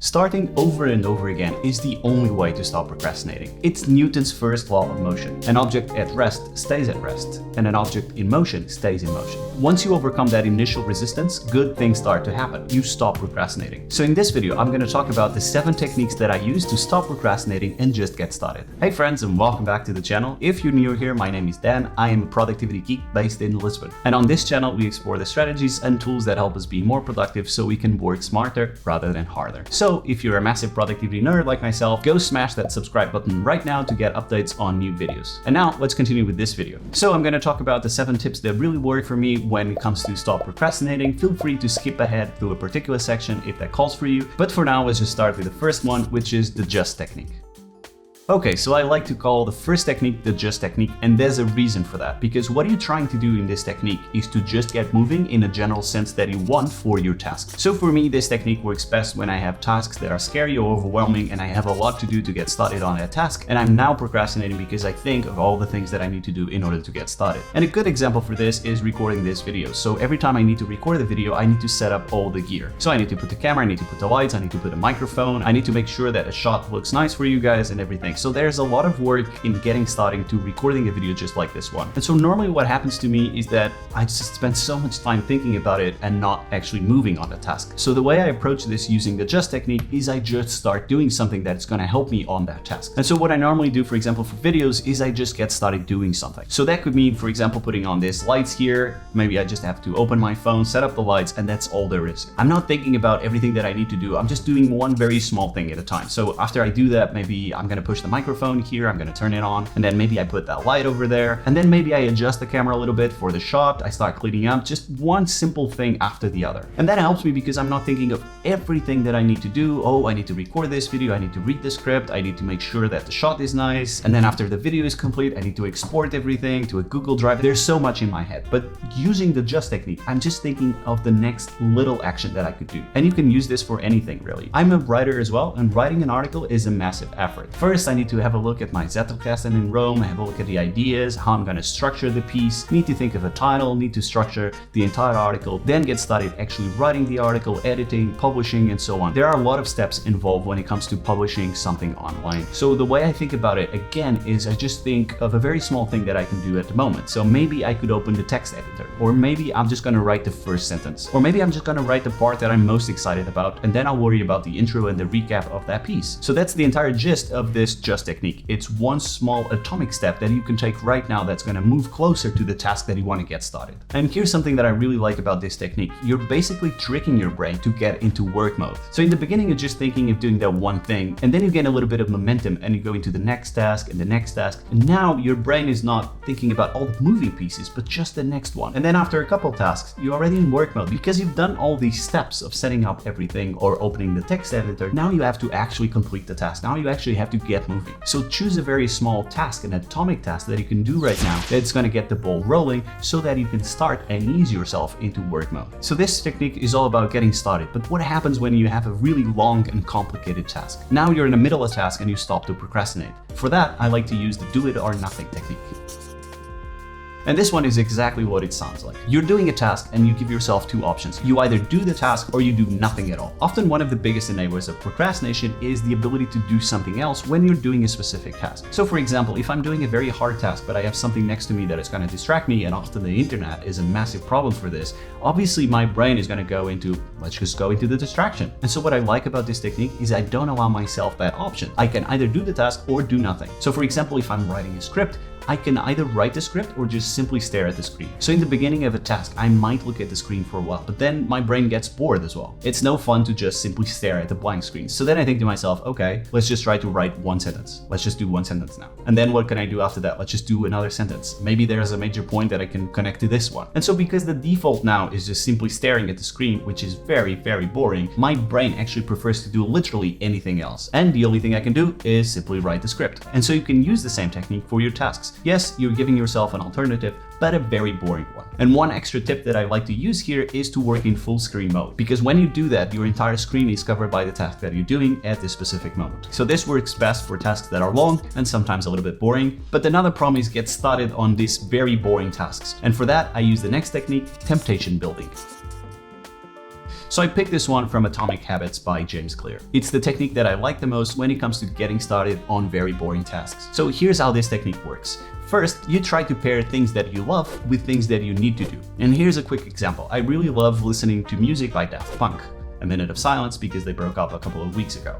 Starting over and over again is the only way to stop procrastinating. It's Newton's first law of motion. An object at rest stays at rest, and an object in motion stays in motion. Once you overcome that initial resistance, good things start to happen. You stop procrastinating. So in this video, I'm going to talk about the 7 techniques that I use to stop procrastinating and just get started. Hey friends, and welcome back to the channel. If you're new here, my name is Dan. I am a productivity geek based in Lisbon. And on this channel, we explore the strategies and tools that help us be more productive so we can work smarter rather than harder. So if you're a massive productivity nerd like myself, go smash that subscribe button right now to get updates on new videos. And now let's continue with this video. So I'm going to talk about the 7 tips that really work for me when it comes to stop procrastinating. Feel free to skip ahead through a particular section if that calls for you. But for now, let's just start with the first one, which is the just technique. Okay, so I like to call the first technique the just technique, and there's a reason for that. Because what you're trying to do in this technique is to just get moving in a general sense that you want for your task. So for me, this technique works best when I have tasks that are scary or overwhelming and I have a lot to do to get started on that task, and I'm now procrastinating because I think of all the things that I need to do in order to get started. And a good example for this is recording this video. So every time I need to record the video, I need to set up all the gear. So I need to put the camera, I need to put the lights, I need to put a microphone, I need to make sure that a shot looks nice for you guys and everything. So there's a lot of work in getting started to recording a video just like this one. And so normally what happens to me is that I just spend so much time thinking about it and not actually moving on the task. So the way I approach this using the just technique is I just start doing something that's going to help me on that task. And so what I normally do, for example, for videos is I just get started doing something. So that could mean, for example, putting on these lights here. Maybe I just have to open my phone, set up the lights, and that's all there is. I'm not thinking about everything that I need to do. I'm just doing one very small thing at a time. So after I do that, maybe I'm going to push the microphone here, I'm going to turn it on, and then maybe I put that light over there, and then maybe I adjust the camera a little bit for the shot. I start cleaning up, just one simple thing after the other. And that helps me because I'm not thinking of everything that I need to do. Oh, I need to record this video, I need to read the script, I need to make sure that the shot is nice, and then after the video is complete, I need to export everything to a Google Drive. There's so much in my head. But using the just technique, I'm just thinking of the next little action that I could do. And you can use this for anything really. I'm a writer as well, and writing an article is a massive effort. First, I need to have a look at my Zettelkasten in Rome, have a look at the ideas, how I'm going to structure the piece, need to think of a title, need to structure the entire article, then get started actually writing the article, editing, publishing, and so on. There are a lot of steps involved when it comes to publishing something online. So the way I think about it again is I just think of a very small thing that I can do at the moment. So maybe I could open the text editor, or maybe I'm just going to write the first sentence, or maybe I'm just going to write the part that I'm most excited about, and then I'll worry about the intro and the recap of that piece. So that's the entire gist of this just technique. It's one small atomic step that you can take right now that's going to move closer to the task that you want to get started. And here's something that I really like about this technique. You're basically tricking your brain to get into work mode. So in the beginning, you're just thinking of doing that one thing, and then you gain a little bit of momentum and you go into the next task and the next task. And now your brain is not thinking about all the moving pieces, but just the next one. And then after a couple tasks, you're already in work mode because you've done all these steps of setting up everything or opening the text editor. Now you have to actually complete the task. Now you actually have to get moving. So choose a very small task, an atomic task that you can do right now that's going to get the ball rolling so that you can start and ease yourself into work mode. So this technique is all about getting started. But what happens when you have a really long and complicated task? Now you're in the middle of a task and you stop to procrastinate. For that, I like to use the do it or nothing technique. And this one is exactly what it sounds like. You're doing a task and you give yourself 2 options. You either do the task or you do nothing at all. Often one of the biggest enablers of procrastination is the ability to do something else when you're doing a specific task. So for example, if I'm doing a very hard task, but I have something next to me that is going to distract me, and often the internet is a massive problem for this, obviously my brain is going to go into, let's just go into the distraction. And so what I like about this technique is I don't allow myself that option. I can either do the task or do nothing. So for example, if I'm writing a script, I can either write the script or just simply stare at the screen. So in the beginning of a task, I might look at the screen for a while, but then my brain gets bored as well. It's no fun to just simply stare at the blank screen. So then I think to myself, okay, let's just try to write one sentence. Let's just do one sentence now. And then what can I do after that? Let's just do another sentence. Maybe there's a major point that I can connect to this one. And so because the default now is just simply staring at the screen, which is very, very boring, my brain actually prefers to do literally anything else. And the only thing I can do is simply write the script. And so you can use the same technique for your tasks. Yes, you're giving yourself an alternative, but a very boring one. And one extra tip that I like to use here is to work in full screen mode, because when you do that, your entire screen is covered by the task that you're doing at this specific moment. So this works best for tasks that are long and sometimes a little bit boring. But another problem is get started on these very boring tasks. And for that, I use the next technique, temptation building. So I picked this one from Atomic Habits by James Clear. It's the technique that I like the most when it comes to getting started on very boring tasks. So here's how this technique works. First, you try to pair things that you love with things that you need to do. And here's a quick example. I really love listening to music by Daft Punk. A minute of silence because they broke up a couple of weeks ago.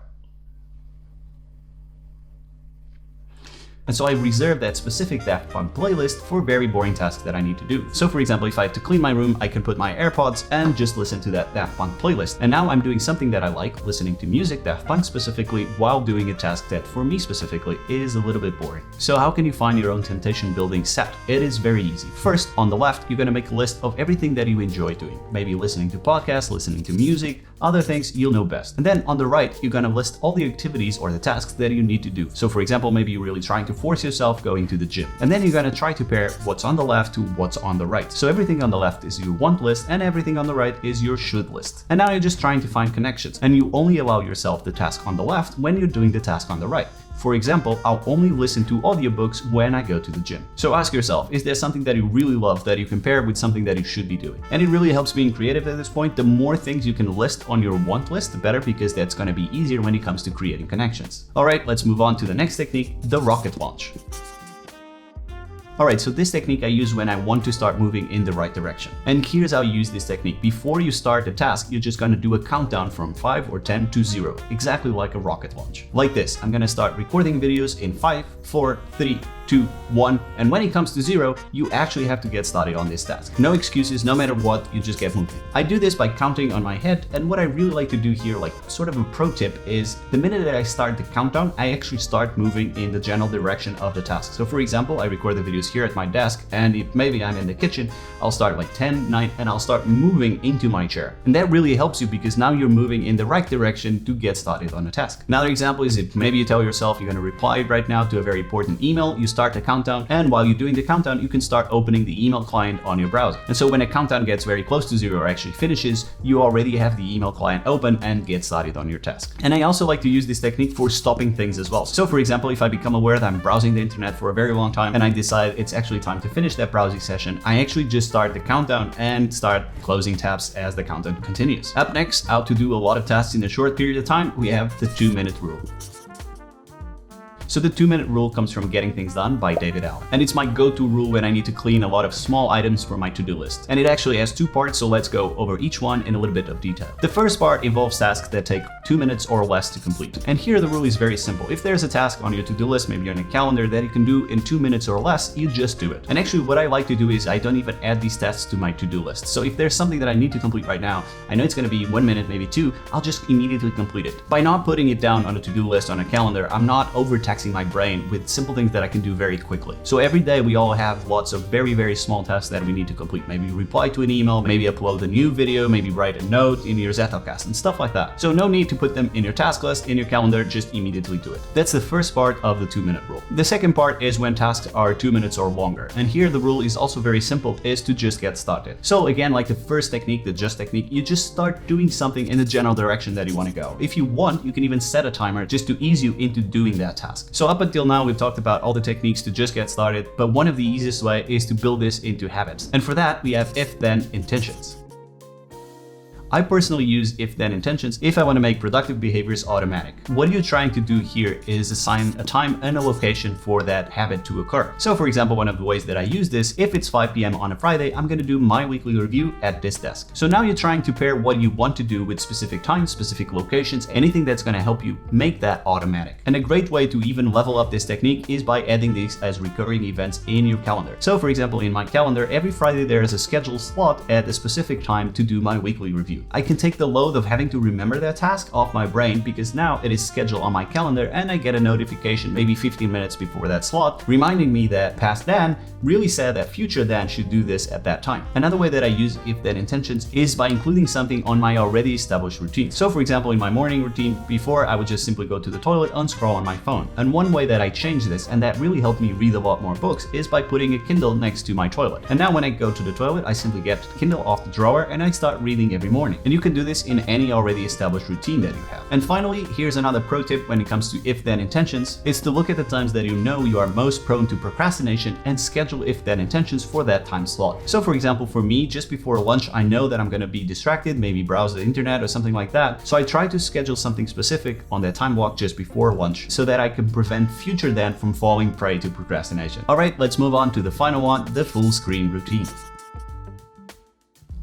And so I reserve that specific Daft Punk playlist for very boring tasks that I need to do. So for example, if I have to clean my room, I can put my AirPods and just listen to that Daft Punk playlist. And now I'm doing something that I like, listening to music, Daft Punk specifically, while doing a task that for me specifically is a little bit boring. So how can you find your own temptation building set? It is very easy. First, on the left, you're gonna make a list of everything that you enjoy doing. Maybe listening to podcasts, listening to music, other things you'll know best. And then on the right, you're gonna list all the activities or the tasks that you need to do. So for example, maybe you're really trying to force yourself going to the gym. And then you're gonna try to pair what's on the left to what's on the right. So everything on the left is your want list and everything on the right is your should list. And now you're just trying to find connections, and you only allow yourself the task on the left when you're doing the task on the right. For example, I'll only listen to audiobooks when I go to the gym. So ask yourself, is there something that you really love that you can pair with something that you should be doing? And it really helps being creative at this point. The more things you can list on your want list, the better, because that's going to be easier when it comes to creating connections. All right, let's move on to the next technique, the rocket launch. Alright, so this technique I use when I want to start moving in the right direction. And here's how you use this technique. Before you start the task, you're just gonna do a countdown from 5 or 10 to 0, exactly like a rocket launch. Like this, I'm gonna start recording videos in 5, 4, 3, 2, 1, and when it comes to 0, you actually have to get started on this task. No excuses, no matter what, you just get moving. I do this by counting on my head, and what I really like to do here, like sort of a pro tip, is the minute that I start the countdown, I actually start moving in the general direction of the task. So for example, I record the videos here at my desk, and if maybe I'm in the kitchen, I'll start like 10, 9, and I'll start moving into my chair. And that really helps you because now you're moving in the right direction to get started on a task. Another example is if maybe you tell yourself you're gonna reply right now to a very important email, you start the countdown, and while you're doing the countdown, you can start opening the email client on your browser. And so when a countdown gets very close to 0 or actually finishes, you already have the email client open and get started on your task. And I also like to use this technique for stopping things as well. So for example, if I become aware that I'm browsing the internet for a very long time and I decide it's actually time to finish that browsing session, I actually just start the countdown and start closing tabs as the countdown continues. Up next, how to do a lot of tasks in a short period of time, we have the 2-minute rule. So the 2-minute rule comes from Getting Things Done by David Allen. And it's my go-to rule when I need to clean a lot of small items from my to-do list. And it actually has 2 parts, so let's go over each one in a little bit of detail. The first part involves tasks that take 2 minutes or less to complete. And here the rule is very simple. If there's a task on your to-do list, maybe on a calendar, that you can do in 2 minutes or less, you just do it. And actually what I like to do is I don't even add these tasks to my to-do list. So if there's something that I need to complete right now, I know it's gonna be 1 minute, maybe 2, I'll just immediately complete it. By not putting it down on a to-do list on a calendar, I'm not overtaxing my brain with simple things that I can do very quickly. So every day we all have lots of very, very small tasks that we need to complete. Maybe reply to an email, maybe upload a new video, maybe write a note in your Zettelkasten and stuff like that. So no need to put them in your task list, in your calendar, just immediately do it. That's the first part of the 2-minute rule. The second part is when tasks are 2 minutes or longer. And here the rule is also very simple, is to just get started. So again, like the first technique, the just technique, you just start doing something in the general direction that you want to go. If you want, you can even set a timer just to ease you into doing that task. So up until now, we've talked about all the techniques to just get started, but one of the easiest way is to build this into habits. And for that, we have if-then intentions. I personally use if-then intentions if I want to make productive behaviors automatic. What you're trying to do here is assign a time and a location for that habit to occur. So for example, one of the ways that I use this, if it's 5 p.m. on a Friday, I'm going to do my weekly review at this desk. So now you're trying to pair what you want to do with specific times, specific locations, anything that's going to help you make that automatic. And a great way to even level up this technique is by adding these as recurring events in your calendar. So for example, in my calendar, every Friday there is a scheduled slot at a specific time to do my weekly review. I can take the load of having to remember that task off my brain because now it is scheduled on my calendar and I get a notification maybe 15 minutes before that slot reminding me that past Dan really said that future Dan should do this at that time. Another way that I use if-then intentions is by including something on my already established routine. So for example, in my morning routine, before I would just simply go to the toilet and scroll on my phone. And one way that I changed this, and that really helped me read a lot more books, is by putting a Kindle next to my toilet. And now when I go to the toilet, I simply get the Kindle off the drawer and I start reading every morning. morning. And you can do this in any already established routine that you have. And finally, here's another pro tip when it comes to if-then intentions. It's to look at the times that you know you are most prone to procrastination and schedule if-then intentions for that time slot. So for example, for me, just before lunch, I know that I'm going to be distracted, maybe browse the internet or something like that. So I try to schedule something specific on that time block just before lunch so that I can prevent future Dan from falling prey to procrastination. All right, let's move on to the final one, the full screen routine.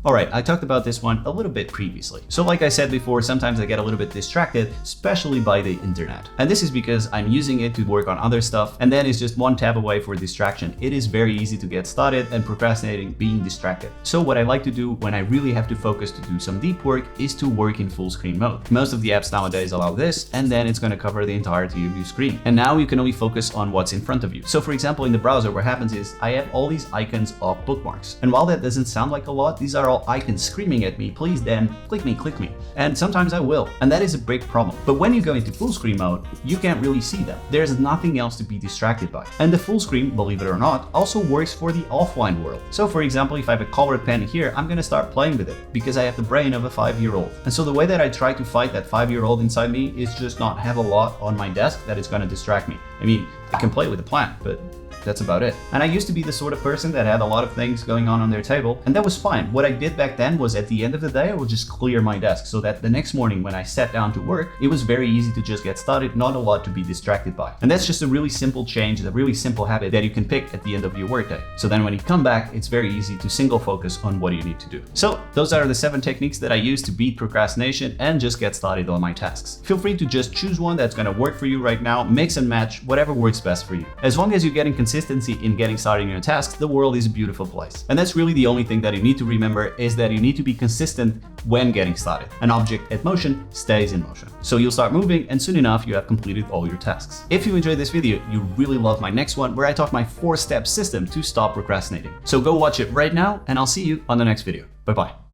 Alright, I talked about this one a little bit previously. So like I said before, sometimes I get a little bit distracted, especially by the internet. And this is because I'm using it to work on other stuff, and then it's just one tab away for distraction. It is very easy to get started and procrastinating being distracted. So what I like to do when I really have to focus to do some deep work is to work in full screen mode. Most of the apps nowadays allow this, and then it's going to cover the entirety of your screen. And now you can only focus on what's in front of you. So for example, in the browser, what happens is I have all these icons of bookmarks. And while that doesn't sound like a lot, these are all icons screaming at me, please Dan, click me. And sometimes I will, and that is a big problem. But when you go into full screen mode, you can't really see them. There's nothing else to be distracted by. And the full screen, believe it or not, also works for the offline world. So for example, if I have a colored pen here, I'm gonna start playing with it because I have the brain of a 5-year-old. And so the way that I try to fight that 5-year-old inside me is just not have a lot on my desk that is gonna distract me. I mean, I can play with the plant, but that's about it. And I used to be the sort of person that had a lot of things going on their table, and that was fine. What I did back then was at the end of the day, I would just clear my desk so that the next morning when I sat down to work, it was very easy to just get started, not a lot to be distracted by. And that's just a really simple change, a really simple habit that you can pick at the end of your workday. So then when you come back, it's very easy to single focus on what you need to do. So those are the 7 techniques that I use to beat procrastination and just get started on my tasks. Feel free to just choose one that's gonna work for you right now, mix and match, whatever works best for you. As long as you're getting consistency in getting started in your tasks, the world is a beautiful place. And that's really the only thing that you need to remember, is that you need to be consistent when getting started. An object at motion stays in motion. So you'll start moving, and soon enough you have completed all your tasks. If you enjoyed this video, you really love my next one where I talk my 4-step system to stop procrastinating. So go watch it right now, and I'll see you on the next video. Bye-bye.